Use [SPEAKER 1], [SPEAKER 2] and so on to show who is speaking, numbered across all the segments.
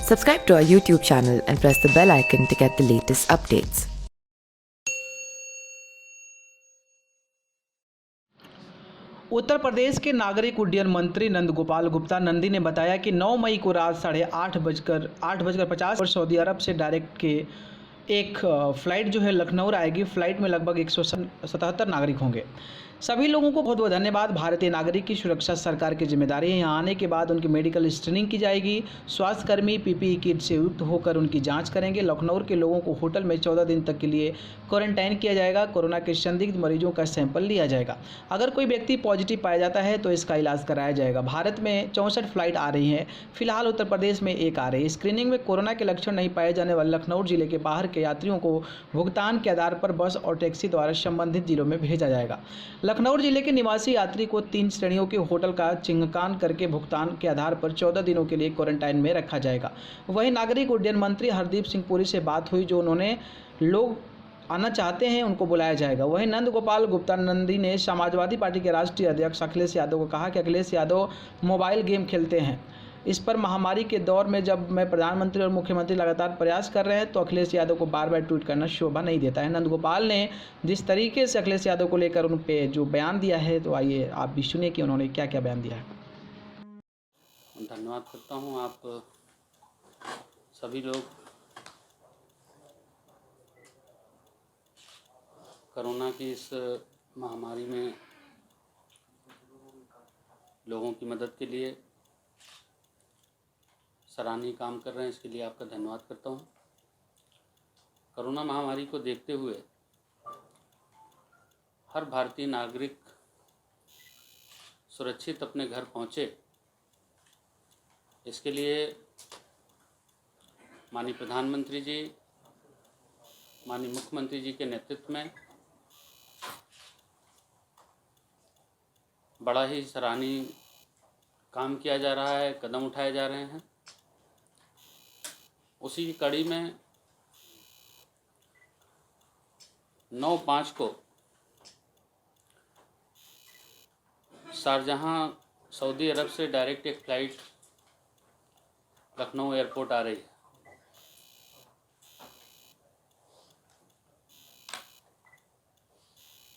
[SPEAKER 1] Subscribe to our YouTube channel and press the bell icon to get the latest updates.
[SPEAKER 2] Uttar Pradesh के नागरिक उड्डयन मंत्री नंदगोपाल गुप्ता नंदी ने बताया कि 9 मई को रात 8:50 सऊदी अरब से डायरेक्ट के एक फ़्लाइट जो है लखनऊ आएगी। फ़्लाइट में लगभग 177 नागरिक होंगे। सभी लोगों को बहुत बहुत धन्यवाद। भारतीय नागरिक की सुरक्षा सरकार की जिम्मेदारी है। यहाँ आने के बाद उनकी मेडिकल स्क्रीनिंग की जाएगी। स्वास्थ्यकर्मी पीपीई किट से युक्त होकर उनकी जांच करेंगे। लखनऊ के लोगों को होटल में 14 दिन तक के लिए क्वारंटाइन किया जाएगा। कोरोना के संदिग्ध मरीजों का सैंपल लिया जाएगा। अगर कोई व्यक्ति पॉजिटिव पाया जाता है तो इसका इलाज कराया जाएगा। भारत में 64 फ्लाइट आ रही हैं। फिलहाल उत्तर प्रदेश में एक आ रही है। स्क्रीनिंग में कोरोना के लक्षण नहीं पाए जाने वाले लखनऊ जिले के बाहर के यात्रियों को भुगतान के आधार पर बस और टैक्सी द्वारा संबंधित जिलों में भेजा जाएगा। लखनऊ जिले के निवासी यात्री को 3 श्रेणियों के होटल का चिन्हांकन करके भुगतान के आधार पर 14 दिनों के लिए क्वारंटाइन में रखा जाएगा। वहीं नागरिक उड्डयन मंत्री हरदीप सिंह पुरी से बात हुई। जो उन्होंने लोग आना चाहते हैं उनको बुलाया जाएगा। वहीं नंदगोपाल गुप्ता नंदी ने समाजवादी पार्टी के राष्ट्रीय अध्यक्ष अखिलेश यादव को कहा कि अखिलेश यादव मोबाइल गेम खेलते हैं। इस पर महामारी के दौर में जब मैं प्रधानमंत्री और मुख्यमंत्री लगातार प्रयास कर रहे हैं तो अखिलेश यादव को बार बार ट्वीट करना शोभा नहीं देता है। नंदगोपाल ने जिस तरीके से अखिलेश यादव को लेकर उन पे जो बयान दिया है, तो आइए आप भी सुनिए कि उन्होंने क्या क्या बयान दिया है।
[SPEAKER 3] धन्यवाद करता हूँ आप सभी लोग कोरोना की इस महामारी में लोगों की मदद के लिए सराहनीय काम कर रहे हैं। इसके लिए आपका धन्यवाद करता हूँ। कोरोना महामारी को देखते हुए हर भारतीय नागरिक सुरक्षित अपने घर पहुँचे, इसके लिए माननीय प्रधानमंत्री जी, माननीय मुख्यमंत्री जी के नेतृत्व में बड़ा ही सराहनीय काम किया जा रहा है, कदम उठाए जा रहे हैं। उसी की कड़ी में 9/5 को शारजहाँ सऊदी अरब से डायरेक्ट एक फ़्लाइट लखनऊ एयरपोर्ट आ रही है।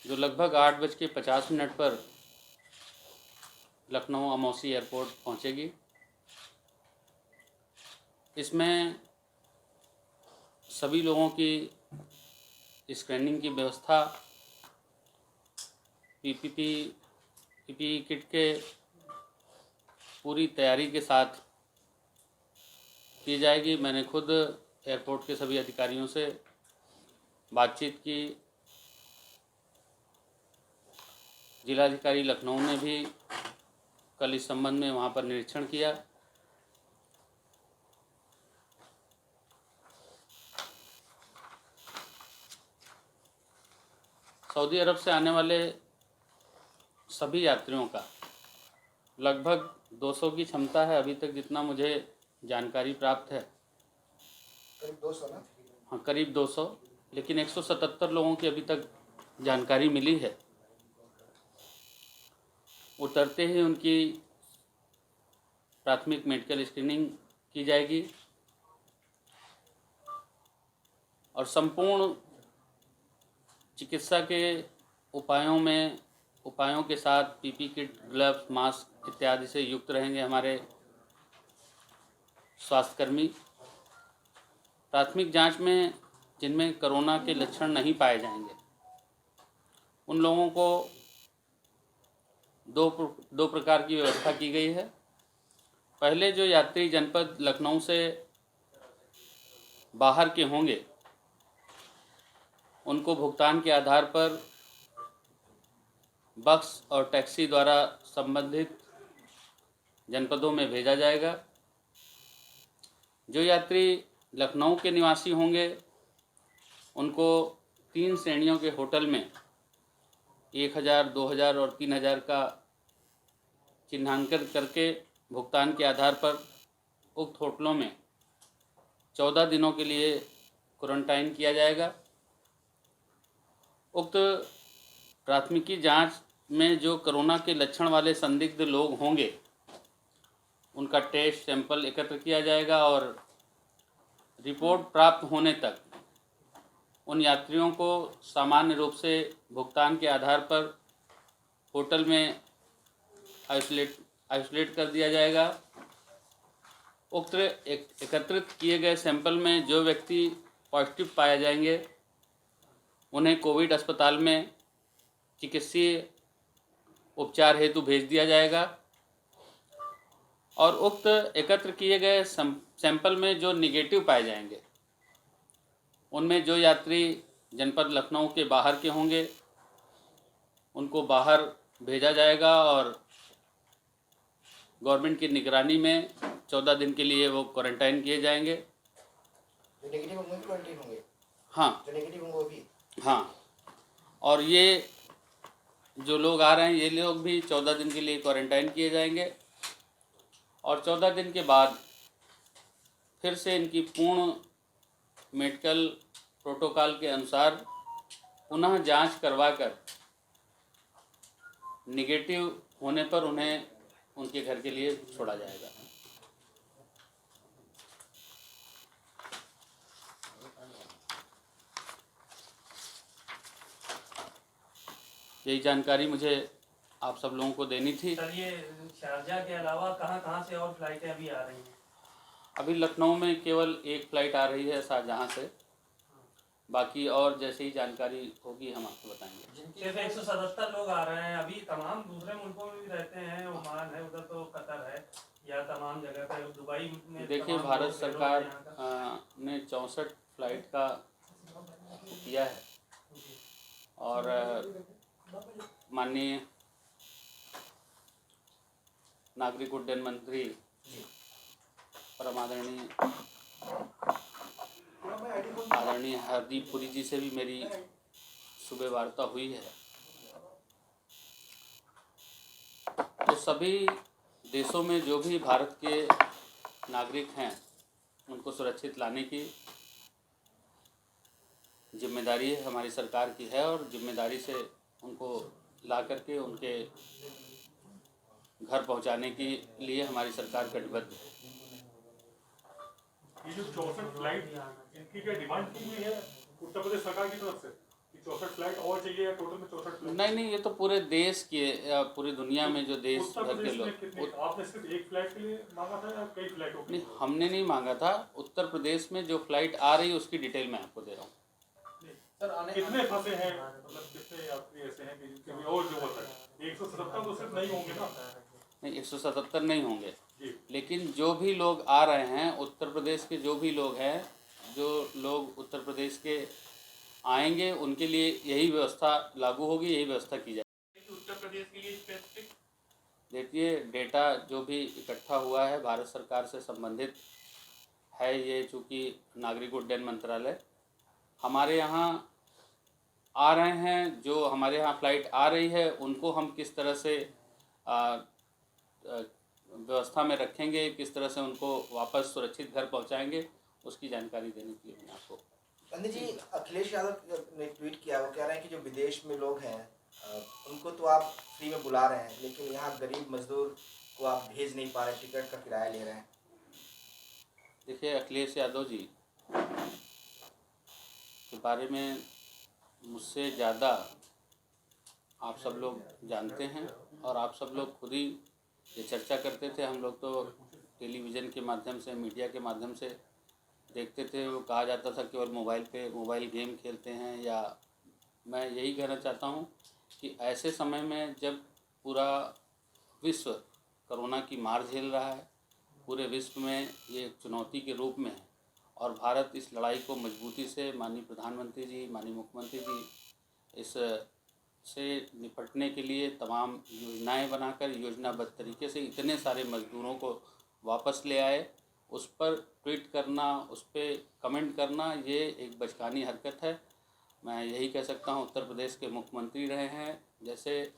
[SPEAKER 3] जो लगभग 8:50 पर लखनऊ अमौसी एयरपोर्ट पहुंचेगी। इसमें सभी लोगों की स्क्रीनिंग की व्यवस्था पीपीई किट के पूरी तैयारी के साथ की जाएगी। मैंने खुद एयरपोर्ट के सभी अधिकारियों से बातचीत की। जिलाधिकारी लखनऊ ने भी कल इस संबंध में वहाँ पर निरीक्षण किया। सऊदी अरब से आने वाले सभी यात्रियों का लगभग 200 की क्षमता है। अभी तक जितना मुझे जानकारी प्राप्त है,
[SPEAKER 4] करीब 200 ना?
[SPEAKER 3] हाँ, करीब 200, लेकिन 177 लोगों की अभी तक जानकारी मिली है। उतरते ही उनकी प्राथमिक मेडिकल स्क्रीनिंग की जाएगी और संपूर्ण चिकित्सा के उपायों के साथ पीपी किट, ग्लव्स, मास्क इत्यादि से युक्त रहेंगे हमारे स्वास्थ्यकर्मी। प्राथमिक जांच में जिनमें कोरोना के लक्षण नहीं पाए जाएंगे उन लोगों को दो प्रकार की व्यवस्था की गई है। पहले जो यात्री जनपद लखनऊ से बाहर के होंगे उनको भुगतान के आधार पर बस और टैक्सी द्वारा संबंधित जनपदों में भेजा जाएगा। जो यात्री लखनऊ के निवासी होंगे उनको 3 श्रेणियों के होटल में 1000, 2000 और 3000 का चिन्हांकन करके भुगतान के आधार पर उक्त होटलों में 14 दिनों के लिए क्वारंटाइन किया जाएगा। उक्त प्राथमिकी जांच में जो कोरोना के लक्षण वाले संदिग्ध लोग होंगे उनका टेस्ट सैंपल एकत्र किया जाएगा और रिपोर्ट प्राप्त होने तक उन यात्रियों को सामान्य रूप से भुगतान के आधार पर होटल में आइसोलेट कर दिया जाएगा। उक्त एकत्रित किए गए सैंपल में जो व्यक्ति पॉजिटिव पाए जाएंगे उन्हें कोविड अस्पताल में चिकित्सीय उपचार हेतु भेज दिया जाएगा और उक्त एकत्र किए गए सैंपल में जो निगेटिव पाए जाएंगे उनमें जो यात्री जनपद लखनऊ के बाहर के होंगे उनको बाहर भेजा जाएगा और गवर्नमेंट की निगरानी में 14 दिन के लिए वो क्वारंटाइन किए जाएंगे।
[SPEAKER 4] जो नेगेटिव होंगे क्वारंटाइन होंगे।
[SPEAKER 3] हाँ,
[SPEAKER 4] जो नेगेटिव होंगे वो भी।
[SPEAKER 3] हाँ, और ये जो लोग आ रहे हैं ये लोग भी 14 दिन के लिए क्वारंटाइन किए जाएंगे और 14 दिन के बाद फिर से इनकी पूर्ण मेडिकल प्रोटोकॉल के अनुसार पुनः जांच करवाकर निगेटिव होने पर उन्हें उनके घर के लिए छोड़ा जाएगा। यही जानकारी मुझे आप सब लोगों को देनी थी।
[SPEAKER 5] सर, ये शारजाह के अलावा कहाँ से और फ्लाइटें अभी आ रही हैं?
[SPEAKER 3] अभी लखनऊ में केवल एक फ़्लाइट आ रही है शारजहाँ से, बाकी और जैसे ही जानकारी होगी हम आपको बताएंगे।
[SPEAKER 5] सिर्फ 177 लोग आ रहे हैं अभी। तमाम दूसरे मुल्कों में भी रहते हैं, ओमान है, उधर तो कतर है, या तमाम जगह पे दुबई में।
[SPEAKER 3] देखिए, भारत सरकार ने 64 फ्लाइट का किया है और माननीय नागरिक उड्डयन मंत्री परम आदरणीय हरदीप पुरी जी से भी मेरी सुबह वार्ता हुई है। तो सभी देशों में जो भी भारत के नागरिक हैं उनको सुरक्षित लाने की जिम्मेदारी हमारी सरकार की है और जिम्मेदारी से उनको ला करके उनके घर पहुंचाने के लिए हमारी सरकार कटिबद्ध है।
[SPEAKER 6] ये जो 64 फ्लाइट इनकी क्या डिमांड की हुई है उत्तर प्रदेश सरकार की तरफ से कि 64 फ्लाइट और चाहिए या टोटल में 64 फ्लाइट?
[SPEAKER 3] नहीं, ये तो पूरे देश के या पूरी दुनिया में जो देश
[SPEAKER 6] उत्तर
[SPEAKER 3] भर के
[SPEAKER 6] प्रदेश में
[SPEAKER 3] लोग।
[SPEAKER 6] कितने? आपने सिर्फ एक फ्लाइट के लिए मांगा था या कई फ्लाइटों के
[SPEAKER 3] नहीं,
[SPEAKER 6] लिए?
[SPEAKER 3] हमने नहीं मांगा था। उत्तर प्रदेश में जो फ्लाइट आ रही है उसकी डिटेल मैं आपको दे रहा हूँ।
[SPEAKER 6] कितने फंसे हैं, मतलब कितने यात्री ऐसे हैं कि जिनके भी और जरूरत है? 177 तो सिर्फ नहीं होंगे ना?
[SPEAKER 3] नहीं, 177 नहीं होंगे,
[SPEAKER 6] जी।
[SPEAKER 3] लेकिन जो भी लोग आ रहे हैं उत्तर प्रदेश के, जो भी लोग हैं, जो लोग उत्तर प्रदेश के आएंगे उनके लिए यही व्यवस्था लागू होगी, यही व्यवस्था की जाएगी।
[SPEAKER 5] उत्तर प्रदेश के लिए स्पेसिफिक
[SPEAKER 3] देखिए, डेटा जो भी इकट्ठा हुआ है भारत सरकार से संबंधित है। ये चूँकि नागरिक उड्डयन मंत्रालय हमारे यहाँ आ रहे हैं, जो हमारे यहाँ फ़्लाइट आ रही है उनको हम किस तरह से व्यवस्था में रखेंगे, किस तरह से उनको वापस सुरक्षित घर पहुँचाएंगे, उसकी जानकारी देने के लिए मैंने आपको।
[SPEAKER 4] पंडित जी, अखिलेश यादव ने ट्वीट किया, वो कह रहे हैं कि जो विदेश में लोग हैं उनको तो आप फ्री में बुला रहे हैं, लेकिन यहाँ गरीब मजदूर को आप भेज नहीं पा रहे, टिकट का किराया ले रहे हैं।
[SPEAKER 3] देखिए, अखिलेश यादव जी के बारे में मुझसे ज़्यादा आप सब लोग जानते हैं और आप सब लोग खुद ही ये चर्चा करते थे। हम लोग तो टेलीविज़न के माध्यम से, मीडिया के माध्यम से देखते थे। वो कहा जाता था केवल मोबाइल पे मोबाइल गेम खेलते हैं। या मैं यही कहना चाहता हूँ कि ऐसे समय में जब पूरा विश्व कोरोना की मार झेल रहा है, पूरे विश्व में ये एक चुनौती के रूप में है और भारत इस लड़ाई को मजबूती से, माननीय प्रधानमंत्री जी, माननीय मुख्यमंत्री जी, इस से निपटने के लिए तमाम योजनाएं बनाकर योजनाबद्ध तरीके से इतने सारे मजदूरों को वापस ले आए, उस पर ट्वीट करना, उस पर कमेंट करना, ये एक बचकानी हरकत है। मैं यही कह सकता हूँ, उत्तर प्रदेश के मुख्यमंत्री रहे हैं, जैसे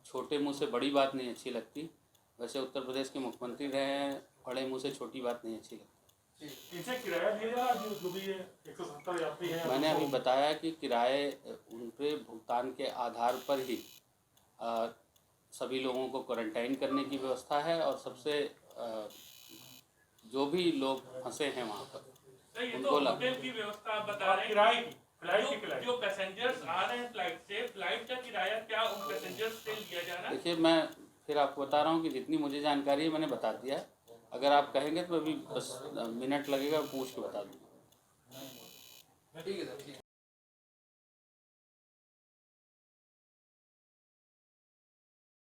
[SPEAKER 3] छोटे मुंह से बड़ी बात नहीं अच्छी लगती, वैसे उत्तर प्रदेश के मुख्यमंत्री रहे हैं, बड़े मुंह से छोटी बात नहीं अच्छी लगती।
[SPEAKER 6] इनसे किराया लिया जो भी 170 यात्री हैं?
[SPEAKER 3] मैंने अभी बताया कि किराए उन पे भुगतान के आधार पर ही सभी लोगों को क्वारंटाइन करने की व्यवस्था है और सबसे जो भी लोग फंसे हैं वहाँ पर
[SPEAKER 5] सर, ये तो
[SPEAKER 3] उनको
[SPEAKER 5] होटल की व्यवस्था आप बता रहे
[SPEAKER 6] किराए
[SPEAKER 5] हैं।
[SPEAKER 6] की, फ्लाइट की किराए।
[SPEAKER 5] जो पैसेंजर्स आ रहे हैं फ्लाइट से, फ्लाइट का किराया क्या उन पैसेंजर्स से लिया जा रहा है?
[SPEAKER 3] देखिए, मैं फिर आपको बता रहा हूँ कि जितनी मुझे जानकारी है मैंने बता दिया है। अगर आप कहेंगे तो अभी बस मिनट लगेगा, पूछ के बता दूँगा।